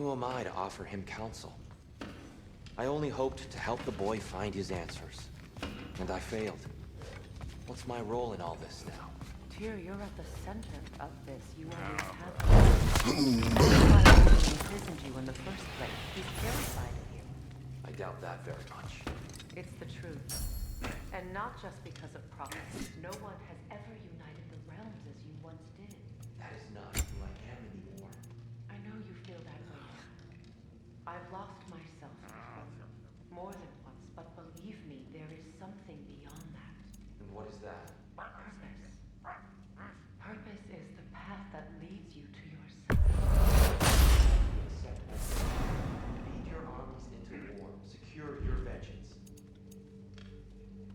Who am I to offer him counsel? I only hoped to help the boy find his answers. And I failed. What's my role in all this now? Tyr, you're at the center of this. You always have been. That's why Odin imprisoned you in the first place. He's terrified of you. I doubt that very much. It's the truth. And not just because of prophecy. No one has ever united the realms as you once did. That is not who I am anymore. I know you feel that way now. I've lost myself before. More than once, but believe me, there is something beyond that. And what is that? Purpose. Purpose is the path that leads you to yourself. Accept that. Lead your armies into war. Secure your vengeance.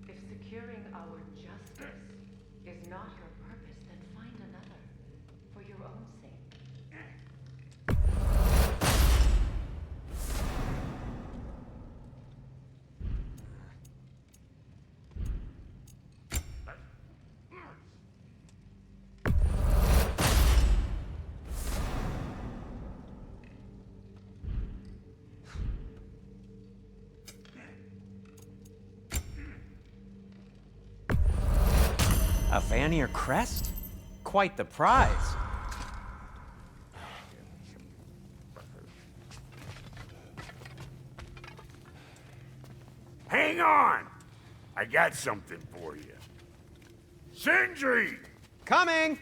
If securing our justice is not your purpose, then find another. For your own sake. A Vanir crest? Quite the prize. Hang on! I got something for you. Sindri! Coming!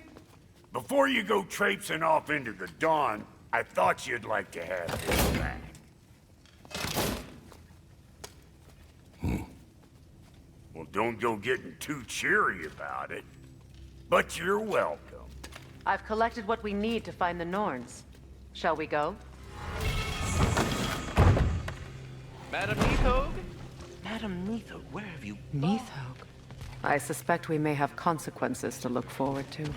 Before you go traipsing off into the dawn, I thought you'd like to have this back. Well, don't go getting too cheery about it. But you're welcome. I've collected what we need to find the Norns. Shall we go? Madam Neathog? Madam Neathog, where have you... Neathog. I suspect we may have consequences to look forward to.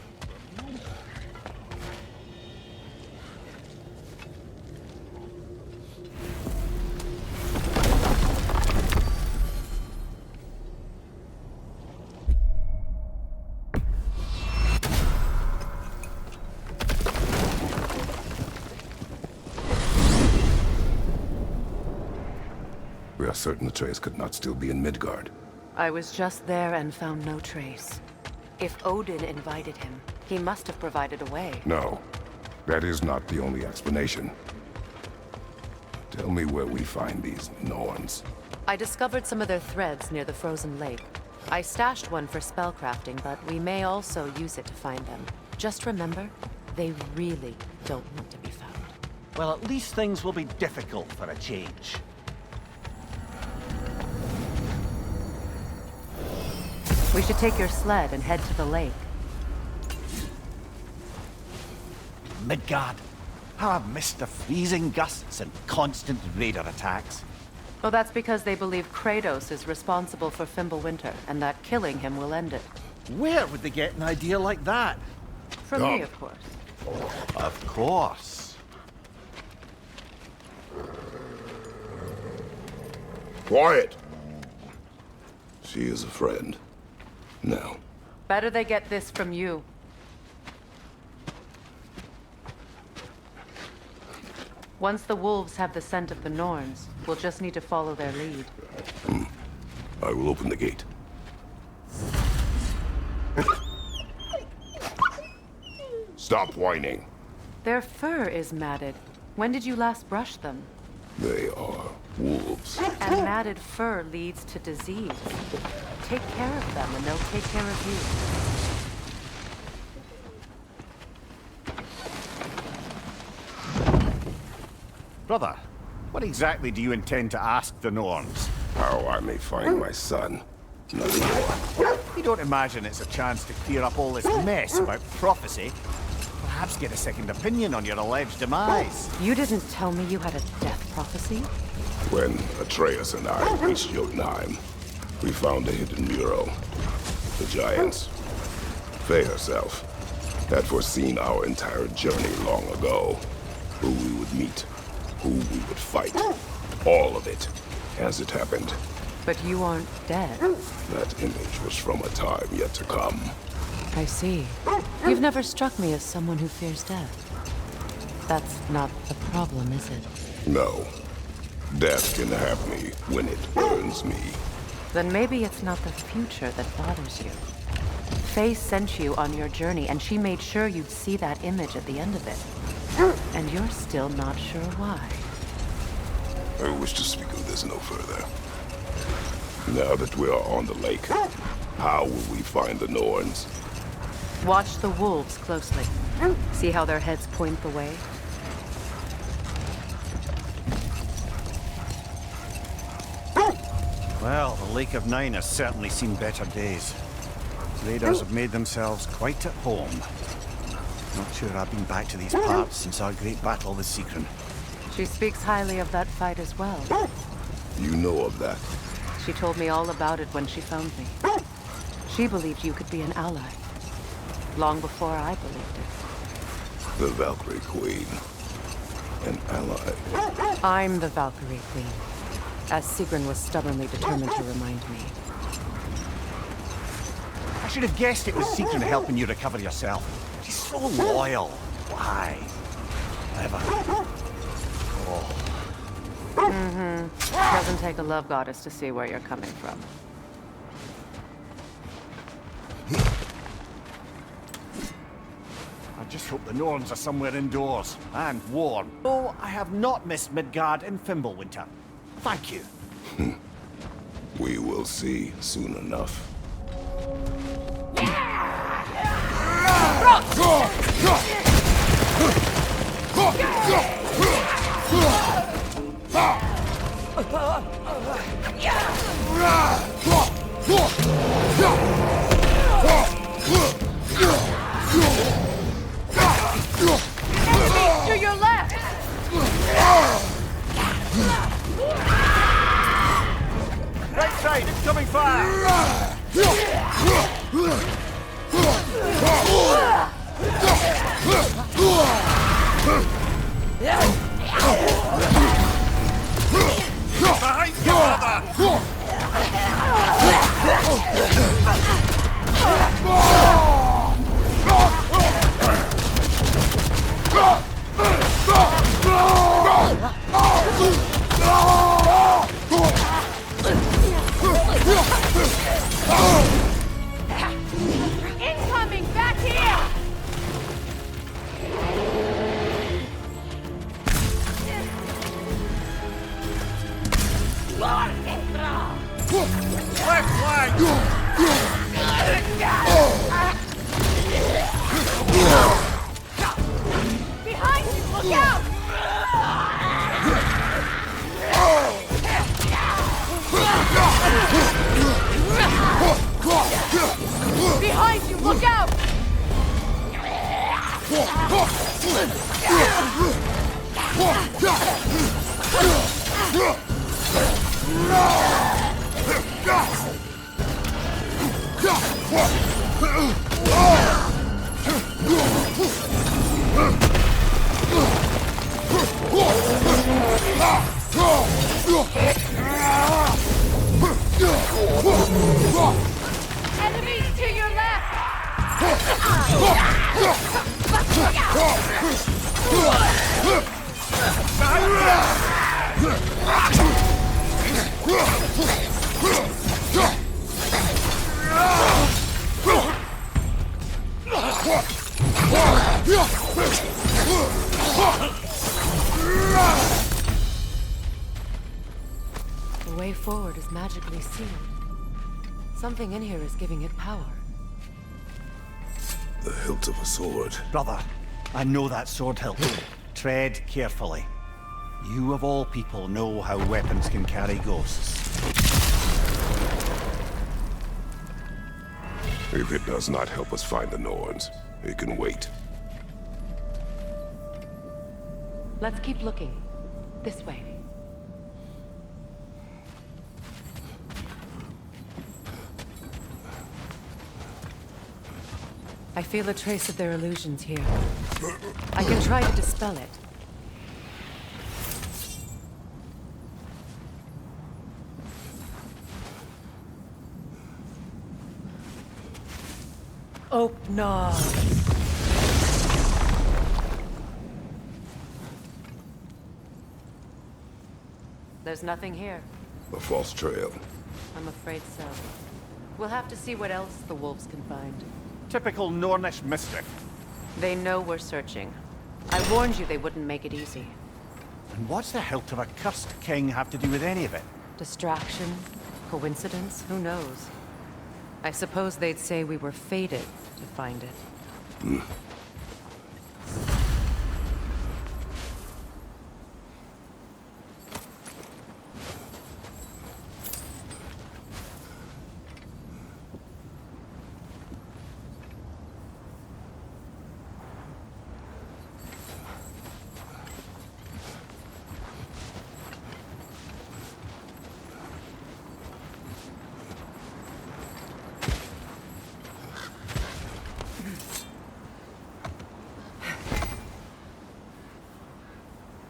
We are certain Atreus could not still be in Midgard. I was just there and found no trace. If Odin invited him, he must have provided a way. No, that is not the only explanation. Tell me where we find these Norns. I discovered some of their threads near the frozen lake. I stashed one for spellcrafting, but we may also use it to find them. Just remember, they really don't want to be found. Well, at least things will be difficult for a change. We should take your sled and head to the lake. Midgard. How I've missed the freezing gusts and constant raider attacks. Well, that's because they believe Kratos is responsible for Fimbulwinter, and that killing him will end it. Where would they get an idea like that? From me, of course. Of course. Quiet! She is a friend. Now. Better they get this from you. Once the wolves have the scent of the Norns, we'll just need to follow their lead. I will open the gate. Stop whining. Their fur is matted. When did you last brush them? They are wolves. And matted fur leads to disease. Take care of them and they'll take care of you. Brother, what exactly do you intend to ask the Norns? How I may find my son. Nothing more. You don't imagine it's a chance to clear up all this mess about prophecy? Perhaps get a second opinion on your alleged demise. You didn't tell me you had a death prophecy? When Atreus and I reached Jotunheim, we found a hidden mural. The giants, Freya herself, had foreseen our entire journey long ago. Who we would meet, who we would fight. All of it, as it happened. But you aren't dead. That image was from a time yet to come. I see. You've never struck me as someone who fears death. That's not the problem, is it? No. Death can have me when it earns me. Then maybe it's not the future that bothers you. Faye sent you on your journey, and she made sure you'd see that image at the end of it. And you're still not sure why. I wish to speak of this no further. Now that we are on the lake, how will we find the Norns? Watch the wolves closely. See how their heads point the way? Well, the Lake of Nine has certainly seen better days. Raiders have made themselves quite at home. Not sure I've been back to these parts since our great battle with Seekron. She speaks highly of that fight as well. You know of that? She told me all about it when she found me. She believed you could be an ally. Long before I believed it. The Valkyrie Queen. An ally. I'm the Valkyrie Queen, as Sigrun was stubbornly determined to remind me. I should have guessed it was Seekron helping you recover yourself. She's so loyal. Why? Ever. Doesn't take a love goddess to see where you're coming from. I just hope the Norns are somewhere indoors and warm. Oh, I have not missed Midgard in Fimbulwinter. Thank you. We will see soon enough. Enemies to your left! Right side, it's coming fire! Behind you, brother! Incoming! Back here! Left flank! Behind you! Look out! Behind you! Look out! Enemies to your left! The way forward is magically sealed. Something in here is giving it power. The hilt of a sword. Brother, I know that sword hilt. Tread carefully. You of all people know how weapons can carry ghosts. If it does not help us find the Norns, it can wait. Let's keep looking. This way. I feel a trace of their illusions here. I can try to dispel it. Open up. There's nothing here. A false trail. I'm afraid so. We'll have to see what else the wolves can find. Typical Nornish mischief. They know we're searching. I warned you they wouldn't make it easy. And what's the hilt of a cursed king have to do with any of it? Distraction? Coincidence? Who knows? I suppose they'd say we were fated to find it.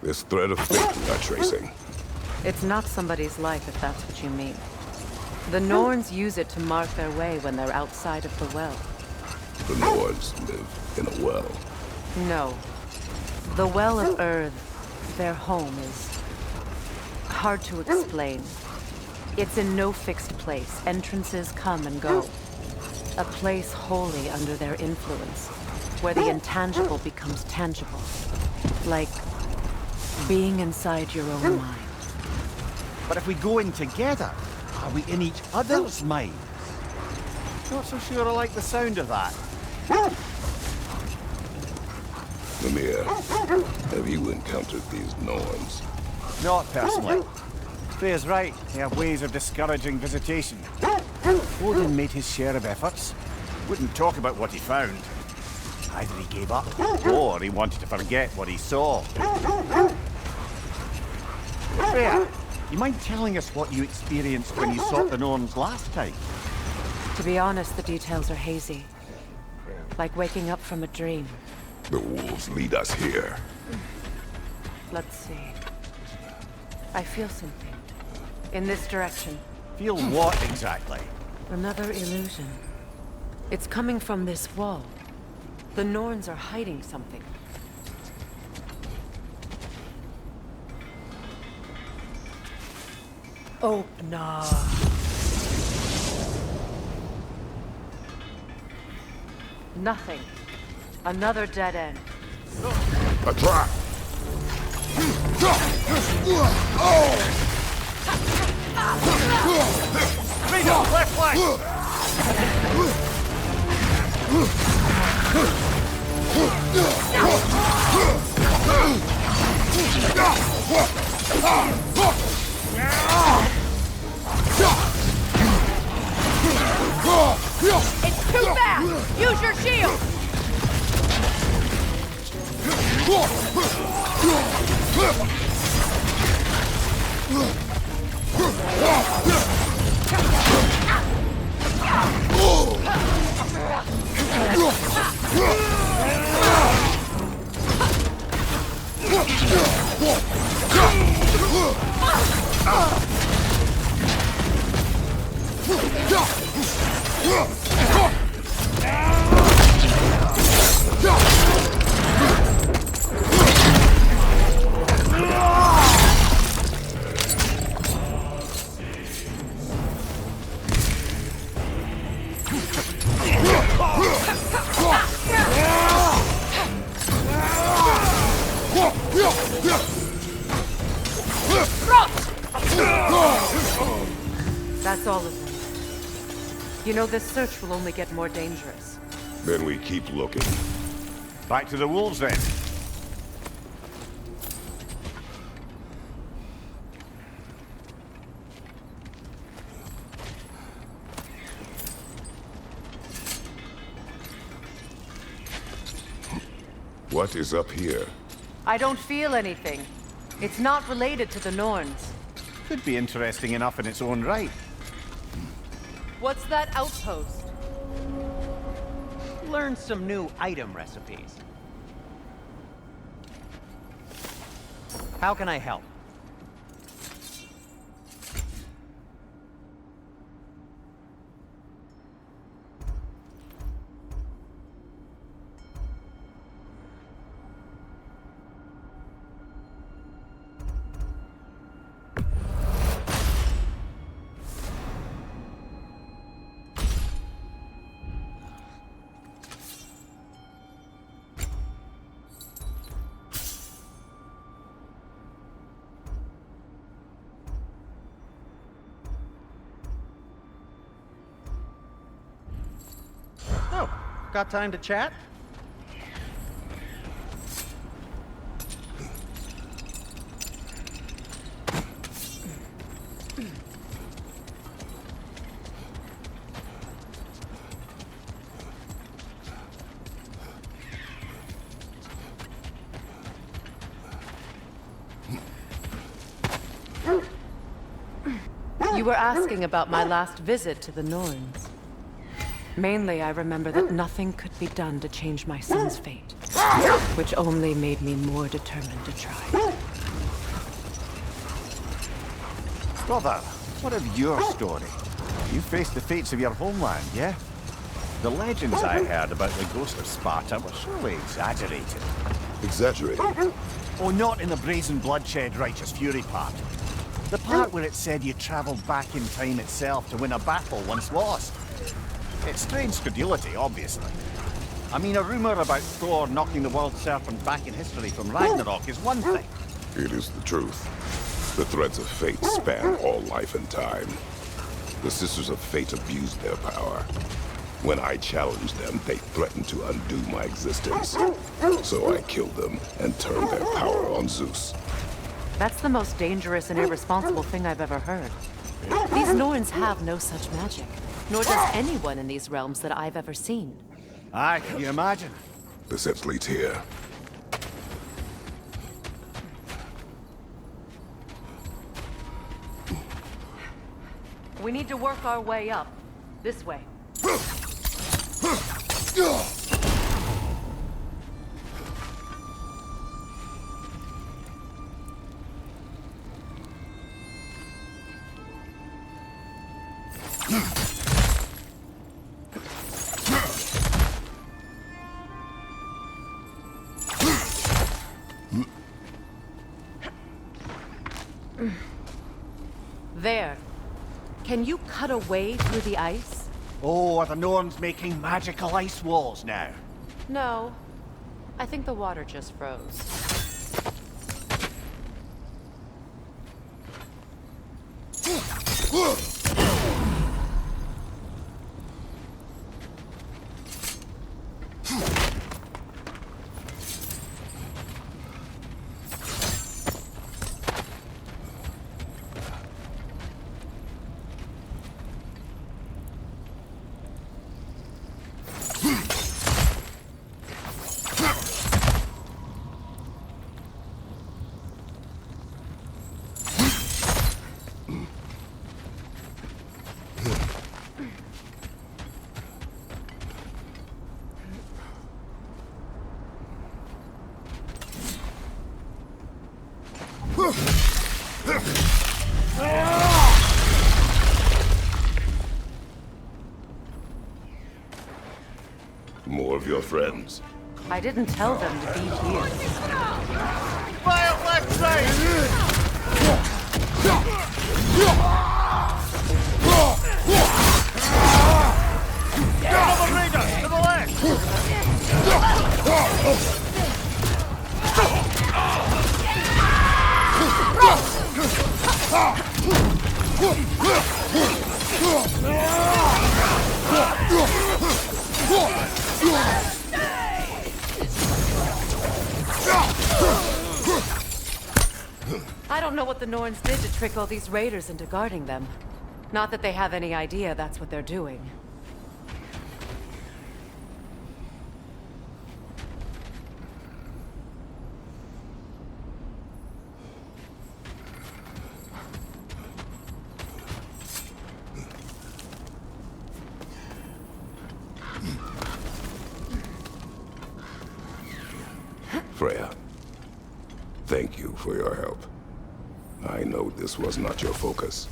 This thread of fate we are tracing. It's not somebody's life, if that's what you mean. The Norns use it to mark their way when they're outside of the well. The Nords live in a well. No. The Well of Earth, their home, is hard to explain. It's in no fixed place. Entrances come and go. A place wholly under their influence, where the intangible becomes tangible. Like being inside your own mind. But if we go in together, are we in each other's minds? Not so sure I like the sound of that. Mimir, have you encountered these Norns? Not personally. Freya's right. They have ways of discouraging visitation. Odin made his share of efforts. Wouldn't talk about what he found. Either he gave up, or he wanted to forget what he saw. Freya, you mind telling us what you experienced when you sought the Norns last time? To be honest, the details are hazy. Like waking up from a dream. The wolves lead us here. Let's see. I feel something. In this direction. Feel what exactly? Another illusion. It's coming from this wall. The Norns are hiding something. Opener. Nothing. Another dead end. A trap! Freya, left flank! It's too fast! Use your shield! That's all of them. You know, this search will only get more dangerous. Then we keep looking. Back to the wolves then. What is up here? I don't feel anything. It's not related to the Norns. Could be interesting enough in its own right. What's that outpost? Learn some new item recipes. How can I help? got time to chat? You were asking about my last visit to the Norns. Mainly, I remember that nothing could be done to change my son's fate, which only made me more determined to try. Brother, what of your story? You faced the fates of your homeland, yeah? The legends I heard about the ghost of Sparta were surely exaggerated. Exaggerated? Oh, not in the brazen bloodshed righteous fury part. The part where it said you travelled back in time itself to win a battle once lost. It's strange credulity, obviously. I mean, a rumour about Thor knocking the world serpent back in history from Ragnarok is one thing. It is the truth. The threads of fate span all life and time. The Sisters of Fate abused their power. When I challenged them, they threatened to undo my existence. So I killed them and turned their power on Zeus. That's the most dangerous and irresponsible thing I've ever heard. These Norns have no such magic, nor does anyone in these realms that I've ever seen. Aye, can you imagine? The sense leads here. We need to work our way up. This way. There. Can you cut a way through the ice? Oh, are the Norns making magical ice walls now? No. I think the water just froze. More of your friends. I didn't tell them to be here. Fire left side! Double Raider, to the left! I don't know what the Norns did to trick all these raiders into guarding them. Not that they have any idea that's what they're doing. Freya, thank you for your help. I know this was not your focus.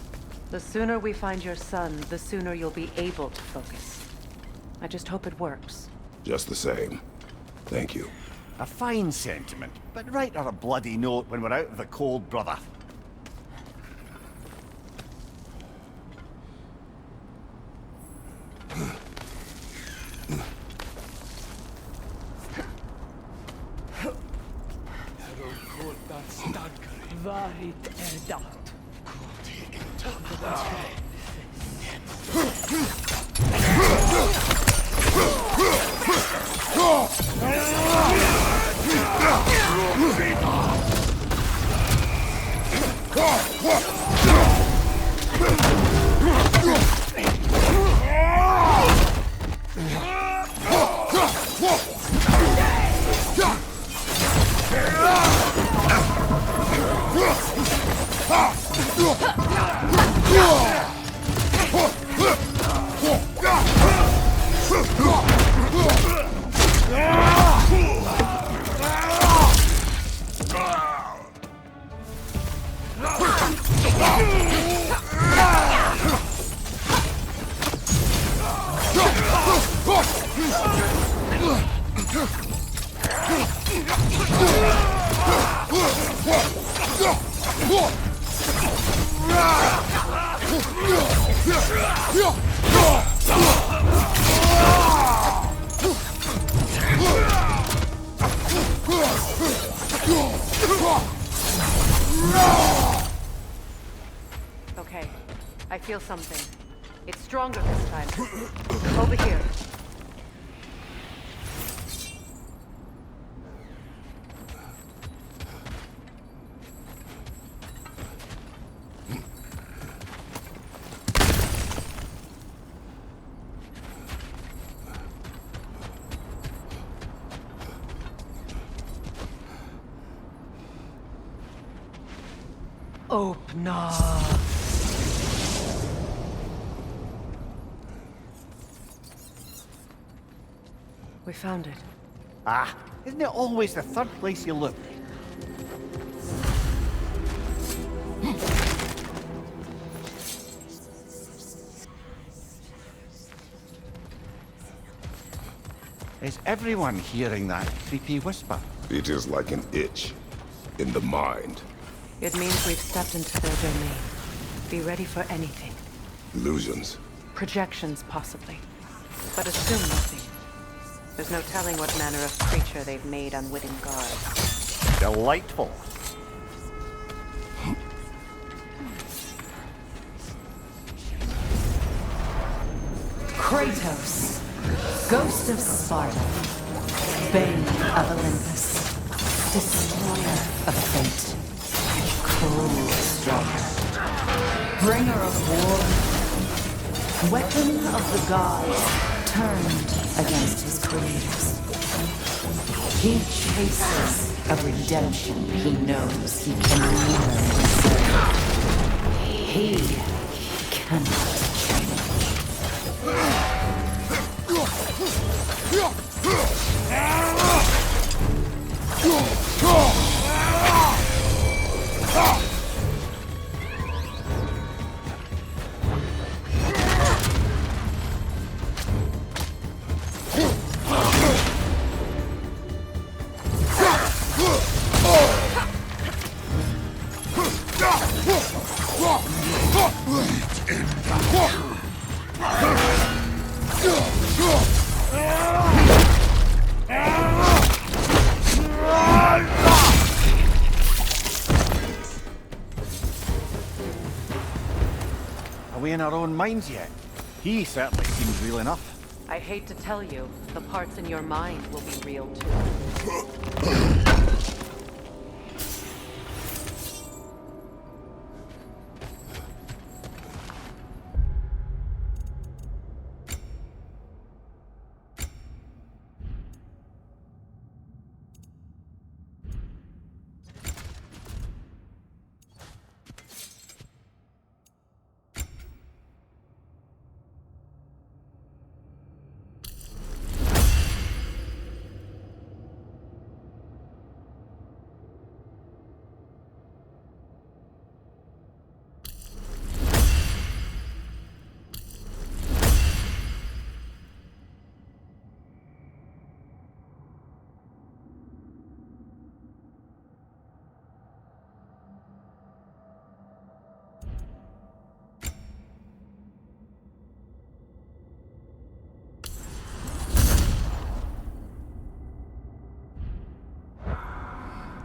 The sooner we find your son, the sooner you'll be able to focus. I just hope it works. Just the same, thank you. A fine sentiment, but write her a bloody note when we're out of the cold, brother. Okay, I feel something. It's stronger this time. Over here. Opener. We found it. Ah, isn't it always the third place you look? Is everyone hearing that creepy whisper? It is like an itch in the mind. It means we've stepped into their domain. Be ready for anything. Illusions. Projections, possibly. But assume nothing. There's no telling what manner of creature they've made unwitting guards. Delightful. Kratos, ghost of Sparta, bane of Olympus, destroyer of fate, cruel striker, bringer of war, weapon of the gods turned against his creators. He chases a redemption he knows he can never deserve. He cannot change. Are we in our own minds yet? He certainly seems real enough. I hate to tell you, the parts in your mind will be real too.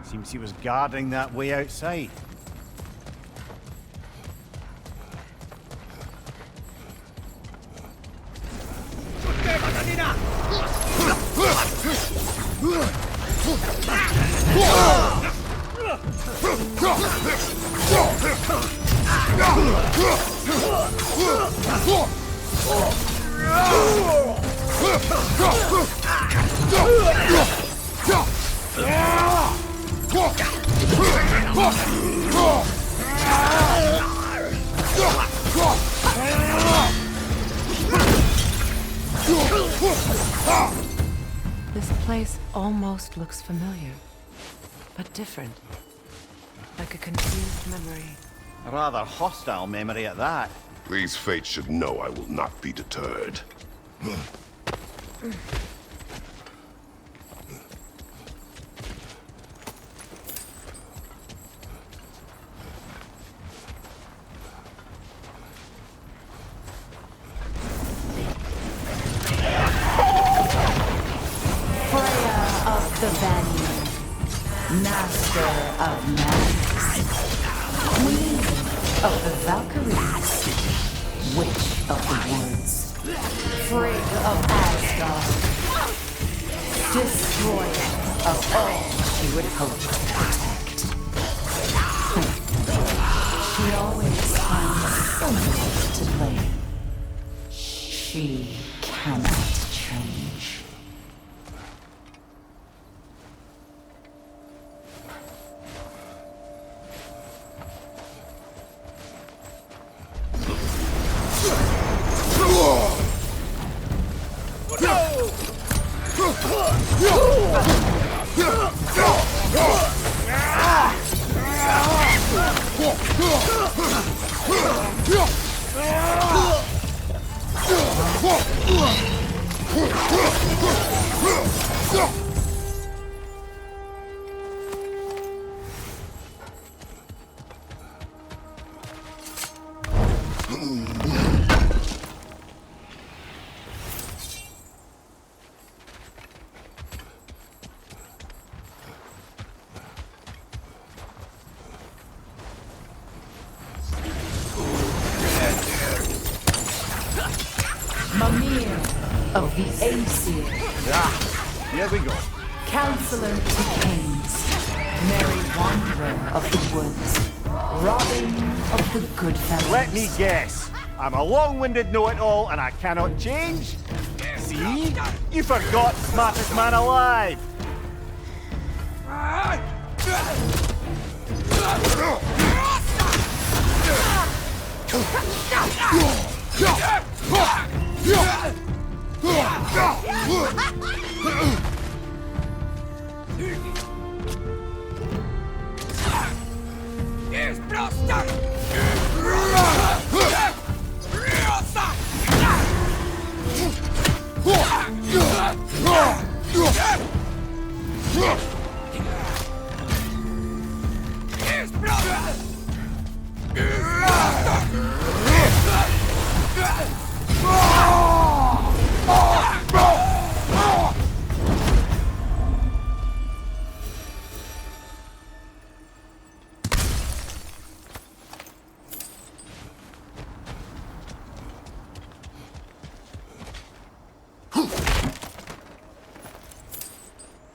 Seems he was guarding that way outside. This place almost looks familiar, but different. Like a confused memory. A rather hostile memory at that. These fates should know I will not be deterred. Master of magic, Queen of the Valkyries, Witch of the Woods, Freya of Asgard, Destroyer of all she would hope to protect. She always finds something to blame. She cannot change. Mimir of the Aesir. Here we go. Counselor to Kings, Merry Wanderer of the Woods, Robin of the Goodfellas. Let me guess. I'm a long-winded know-it-all and I cannot change? See? You forgot smartest man alive!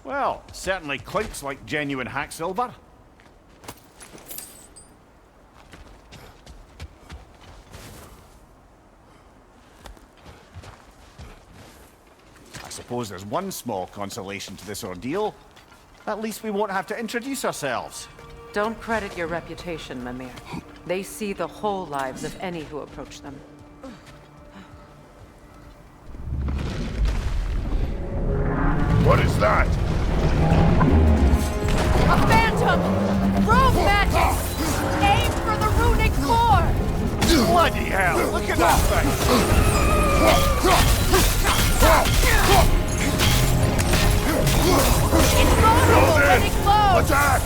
Well, certainly clinks like genuine hack silver. I suppose there's one small consolation to this ordeal. At least we won't have to introduce ourselves. Don't credit your reputation, Mimir. They see the whole lives of any who approach them. What is that? A phantom! Rogue magic! Aim for the runic core! Bloody hell! Look at that thing! Invulnerable when it glows! Attack!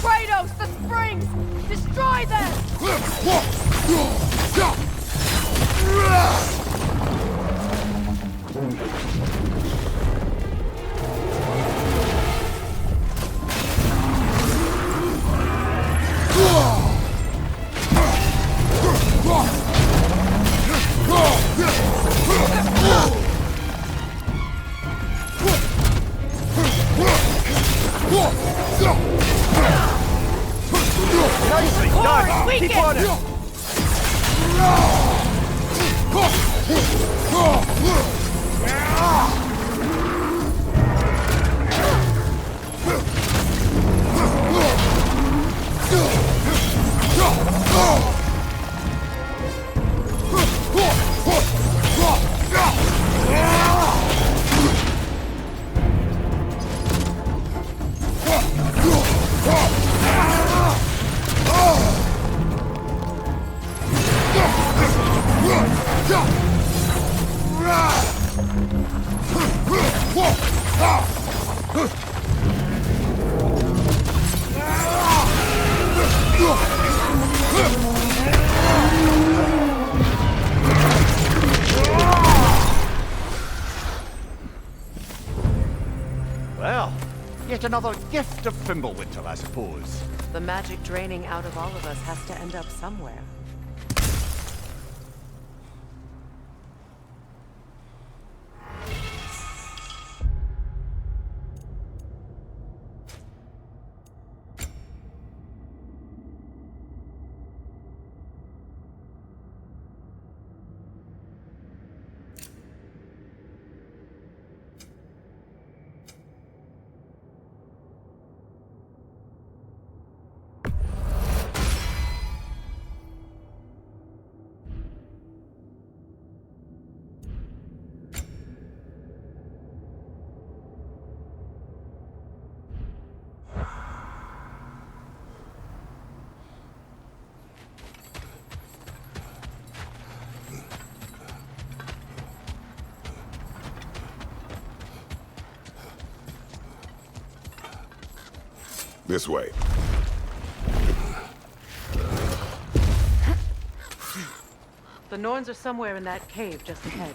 Kratos, the springs! Destroy them! Nicely done! Keep on it! Well, yet another gift of Fimbulwinter, I suppose. The magic draining out of all of us has to end up somewhere. This way. The Norns are somewhere in that cave just ahead.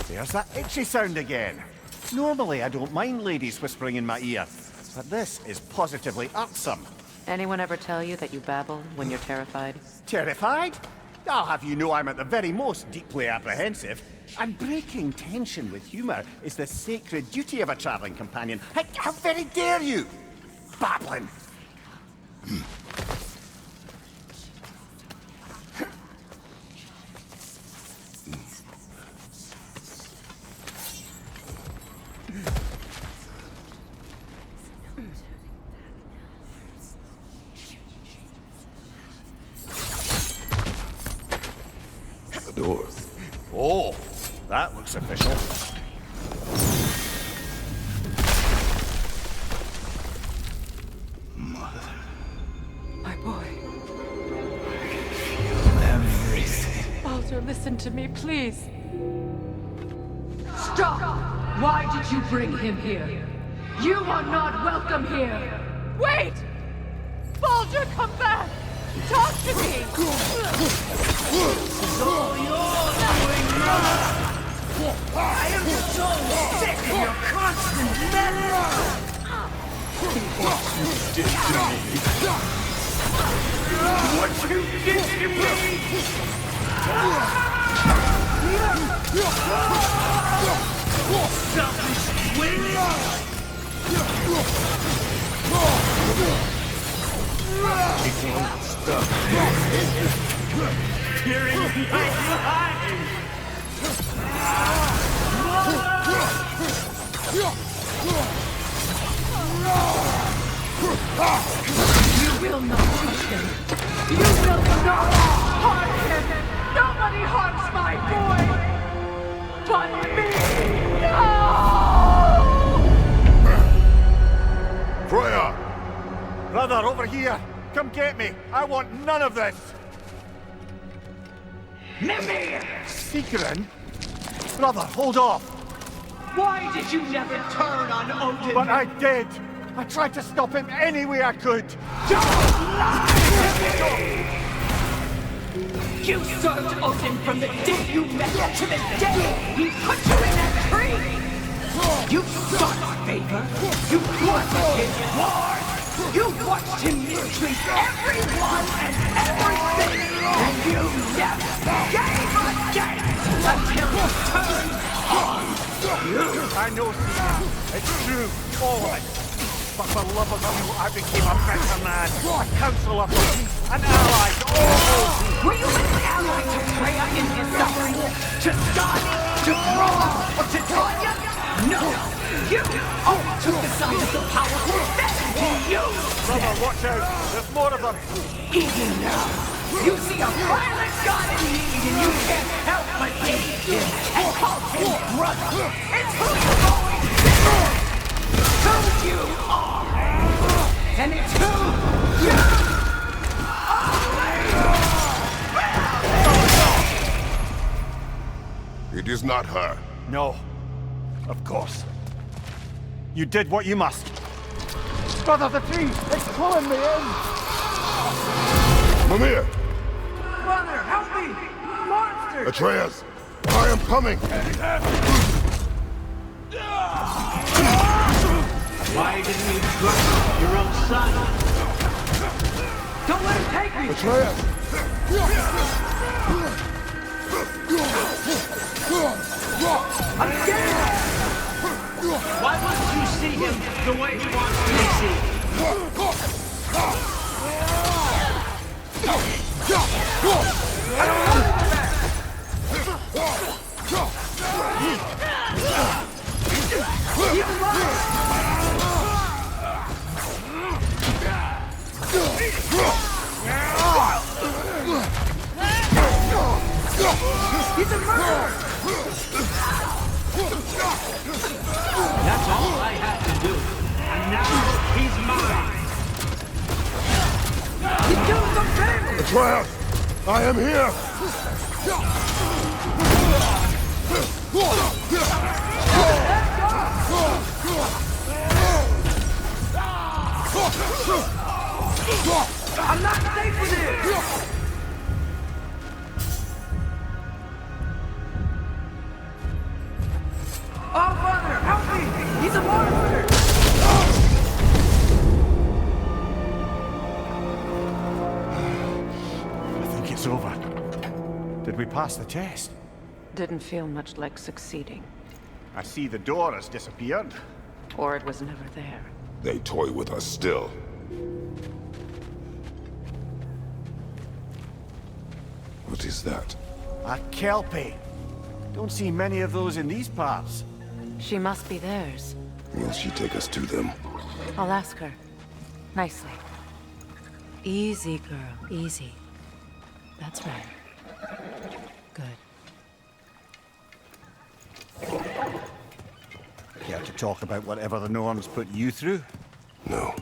There's that itchy sound again. Normally I don't mind ladies whispering in my ear, but this is positively irksome. Anyone ever tell you that you babble when you're terrified? Terrified? I'll have you know I'm at the very most deeply apprehensive. And breaking tension with humour is the sacred duty of a travelling companion. How very dare you! Babbling! Door. Oh, that looks official. My boy. Everything. Baldur, listen to me, please. Stop! Why did you bring him here? You are not welcome here! Wait! Baldur, come back! Talk to me! I am so sick of your constant menace! What you did to me! Selfish witch! Hearing behind you hiding! You will not touch him! You will not harm him! Nobody harms my boy! But me! No! Freya! Brother, over here! Come get me! I want none of this! Mimir! Seekerin? Brother, hold off! Why did you never turn on Odin? But I did! I tried to stop him any way I could! Don't lie to me! You served Odin from the day you met him to the day he put you in that tree! You sought favor! You wanted his wars! You watched him mistreat everyone and everything! And you never gave a damn until he turned on you! I know, Seekerin. It's true. All of it. But for love of you, I became a better man. A counselor for peace, an ally to all those who... Were you an ally to Freya in his suffering? To Skadi? To Thor? Or to Tanya? No! You only took the side of the powerful to you! Brother, watch out! There's more of them! Even now, you see a violent god in need and you can't help but hate him and call him brother! It's who you're going to be! Who you are! And it's who you are! It is not her. No. Of course. You did what you must. Brother, the tree! It's pulling me in! Mimir! Brother, help me! Monster! Atreus! I am coming! Why didn't you trust your own son? Don't let him take me! Atreus! Again! Why wouldn't you see him the way he wants to be seen? I don't want him back! Keep him alive! He's a murderer! That's all I had to do. And now he's mine. He killed some family! Atreus! I am here! I'm not safe with it! Oh, Father, help me! He's a monster! I think it's over. Did we pass the test? Didn't feel much like succeeding. I see the door has disappeared. Or it was never there. They toy with us still. What is that? A Kelpie. Don't see many of those in these parts. She must be theirs. Will she take us to them? I'll ask her. Nicely. Easy, girl. Easy. That's right. Good. Care to talk about whatever the Norns put you through? No.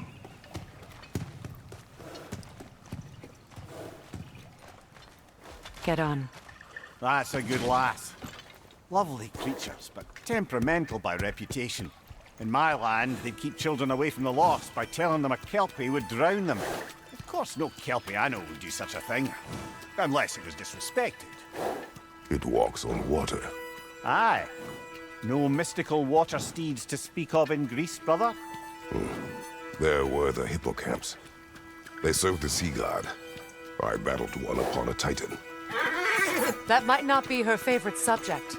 Get on. That's a good lass. Lovely creatures, but temperamental by reputation. In my land, they'd keep children away from the lost by telling them a Kelpie would drown them. Of course, no Kelpie I know would do such a thing. Unless it was disrespected. It walks on water. Aye. No mystical water steeds to speak of in Greece, brother? There were the hippocamps. They served the sea god. I battled one upon a titan. That might not be her favorite subject.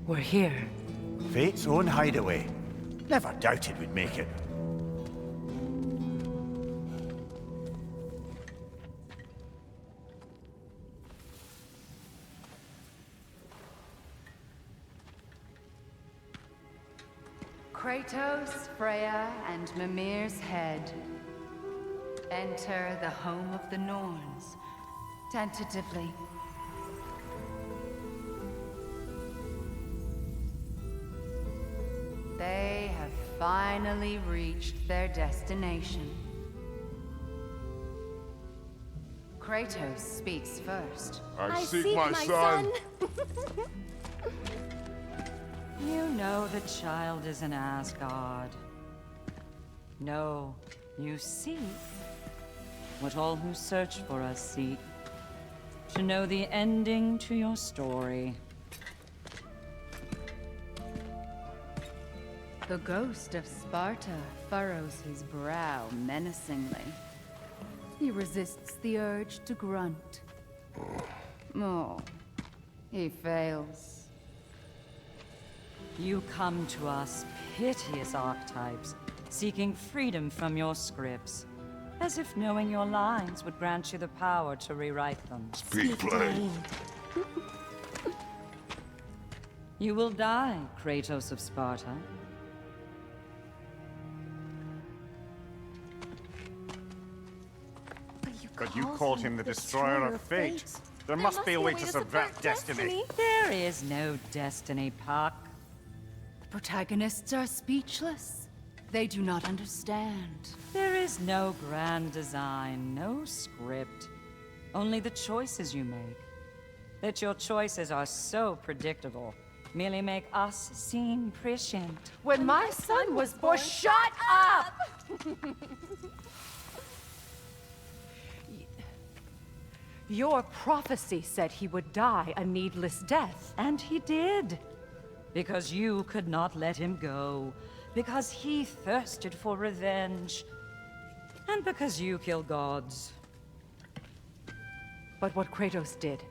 We're here. Fate's own hideaway. Never doubted we'd make it. Kratos, Freya, and Mimir's head. Enter the home of the Norns. Tentatively. They have finally reached their destination. Kratos speaks first. I seek my son. You know the child is in Asgard. No, you seek what all who search for us seek. To know the ending to your story. The ghost of Sparta furrows his brow menacingly. He resists the urge to grunt. Oh, he fails. You come to us, piteous archetypes, seeking freedom from your scripts, as if knowing your lines would grant you the power to rewrite them. Speak plain. You will die, Kratos of Sparta. But you called him the destroyer of fate. There must be a way to subvert destiny. There is no destiny, Puck. The protagonists are speechless. They do not understand. There is no grand design, no script. Only the choices you make. That your choices are so predictable merely make us seem prescient. When my son was born, shut up! Your prophecy said he would die a needless death. And he did. Because you could not let him go. Because he thirsted for revenge. And because you kill gods. But what Kratos did,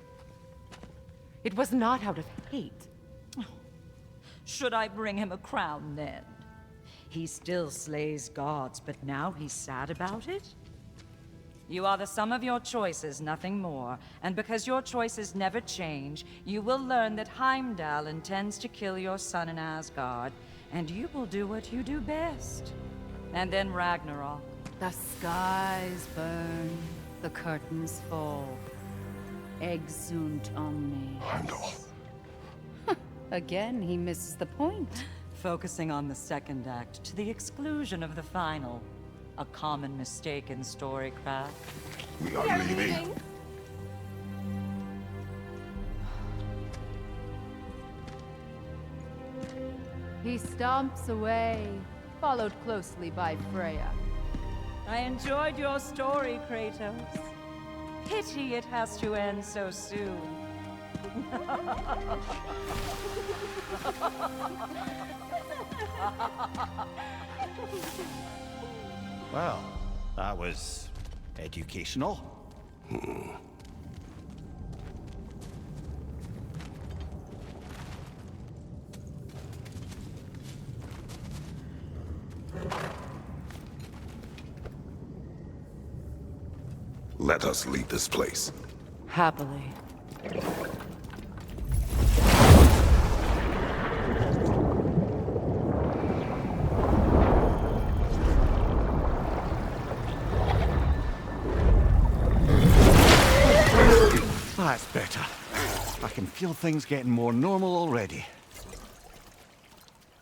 it was not out of hate. Should I bring him a crown then? He still slays gods, but now he's sad about it? You are the sum of your choices, nothing more. And because your choices never change, you will learn that Heimdall intends to kill your son in Asgard, and you will do what you do best. And then Ragnarok. The skies burn, the curtains fall. Exunt omnes. Heimdall. Again, he misses the point. Focusing on the second act to the exclusion of the final. A common mistake in storycraft. We are leaving. He stomps away, followed closely by Freya. I enjoyed your story, Kratos. Pity it has to end so soon. Well, that was educational. Let us leave this place. Happily. That's better. I can feel things getting more normal already.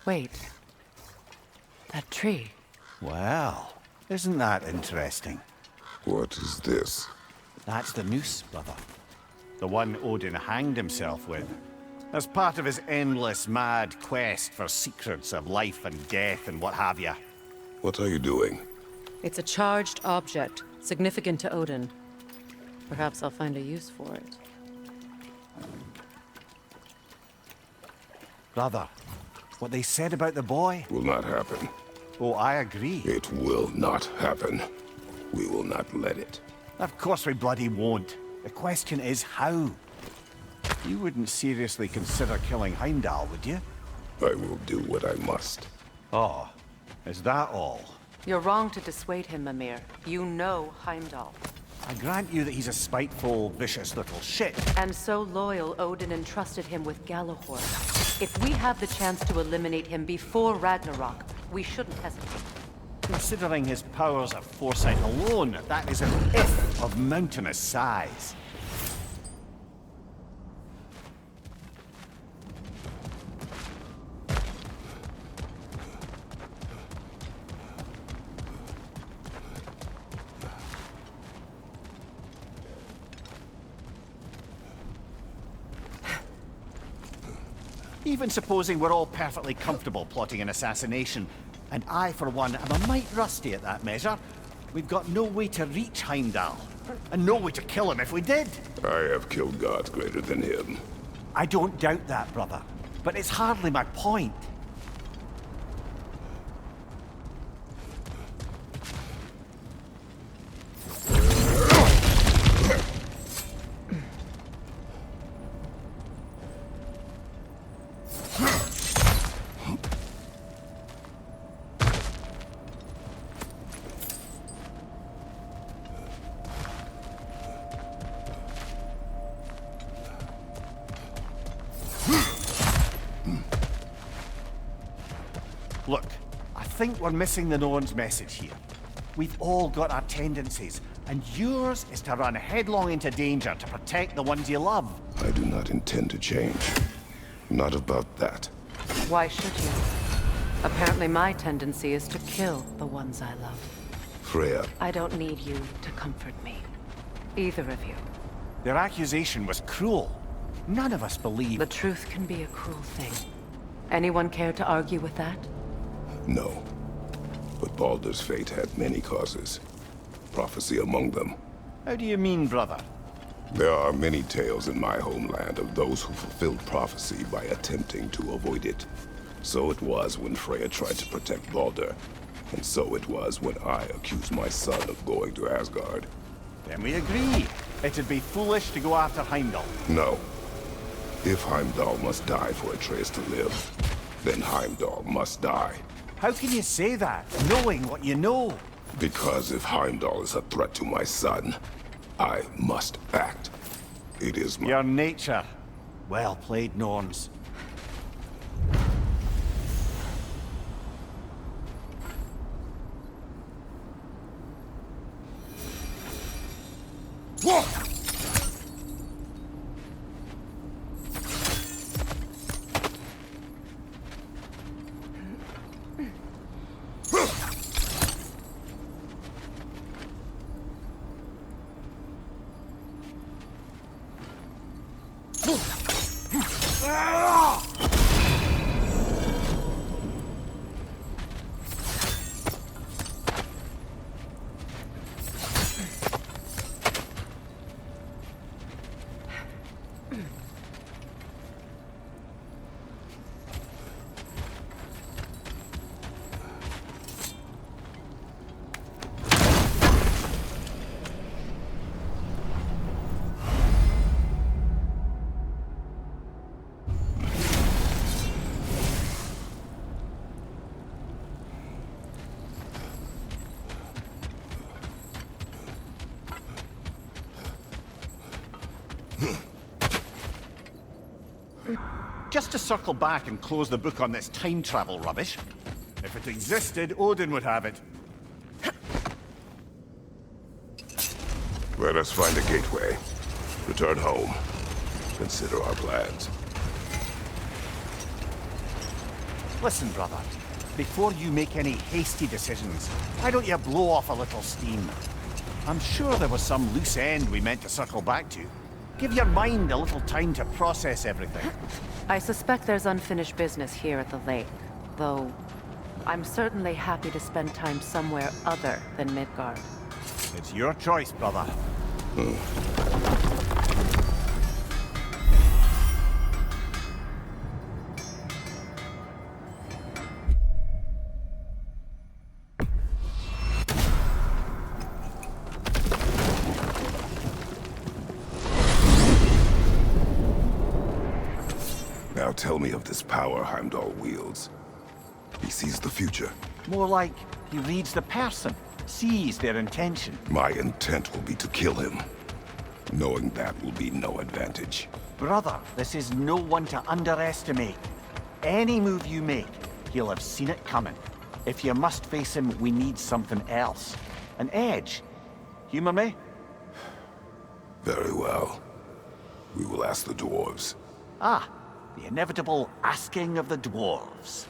Wait. That tree. Well, isn't that interesting? What is this? That's the noose, brother. The one Odin hanged himself with. As part of his endless, mad quest for secrets of life and death and what have you. What are you doing? It's a charged object, significant to Odin. Perhaps I'll find a use for it. Brother, what they said about the boy? Will not happen. Oh, I agree. It will not happen. We will not let it. Of course we bloody won't. The question is how? You wouldn't seriously consider killing Heimdall, would you? I will do what I must. Oh, is that all? You're wrong to dissuade him, Mimir. You know Heimdall. I grant you that he's a spiteful, vicious little shit. And so loyal, Odin entrusted him with Galahorn. If we have the chance to eliminate him before Ragnarok, we shouldn't hesitate. Considering his powers of foresight alone, that is an if of mountainous size. Even supposing we're all perfectly comfortable plotting an assassination, and I, for one, am a mite rusty at that measure, we've got no way to reach Heimdall, and no way to kill him if we did. I have killed gods greater than him. I don't doubt that, brother, but it's hardly my point. think we're missing the Norn's message here. We've all got our tendencies, and yours is to run headlong into danger to protect the ones you love. I do not intend to change. Not about that. Why should you? Apparently my tendency is to kill the ones I love. Freya, I don't need you to comfort me. Either of you. Their accusation was cruel. None of us believe... The truth can be a cruel thing. Anyone care to argue with that? no. But Baldur's fate had many causes. Prophecy among them. How do you mean, brother? There are many tales in my homeland of those who fulfilled prophecy by attempting to avoid it. So it was when Freya tried to protect Baldur. And so it was when I accused my son of going to Asgard. Then we agree. It'd be foolish to go after Heimdall. No. If Heimdall must die for Atreus to live, then Heimdall must die. How can you say that, knowing what you know? Because if Heimdall is a threat to my son, I must act. It is my... Your nature. Well played, Norns. Just to circle back and close the book on this time travel rubbish. If it existed, Odin would have it. Let us find a gateway. Return home. Consider our plans. Listen, brother. Before you make any hasty decisions, why don't you blow off a little steam? I'm sure there was some loose end we meant to circle back to. Give your mind a little time to process everything. I suspect there's unfinished business here at the lake, though I'm certainly happy to spend time somewhere other than Midgard. It's your choice, brother. Now tell me of this power Heimdall wields. He sees the future. More like he reads the person, sees their intention. My intent will be to kill him. Knowing that will be no advantage. Brother, this is no one to underestimate. Any move you make, he'll have seen it coming. If you must face him, we need something else. An edge. Humor me? Very well. We will ask the dwarves. Ah, the inevitable asking of the dwarves.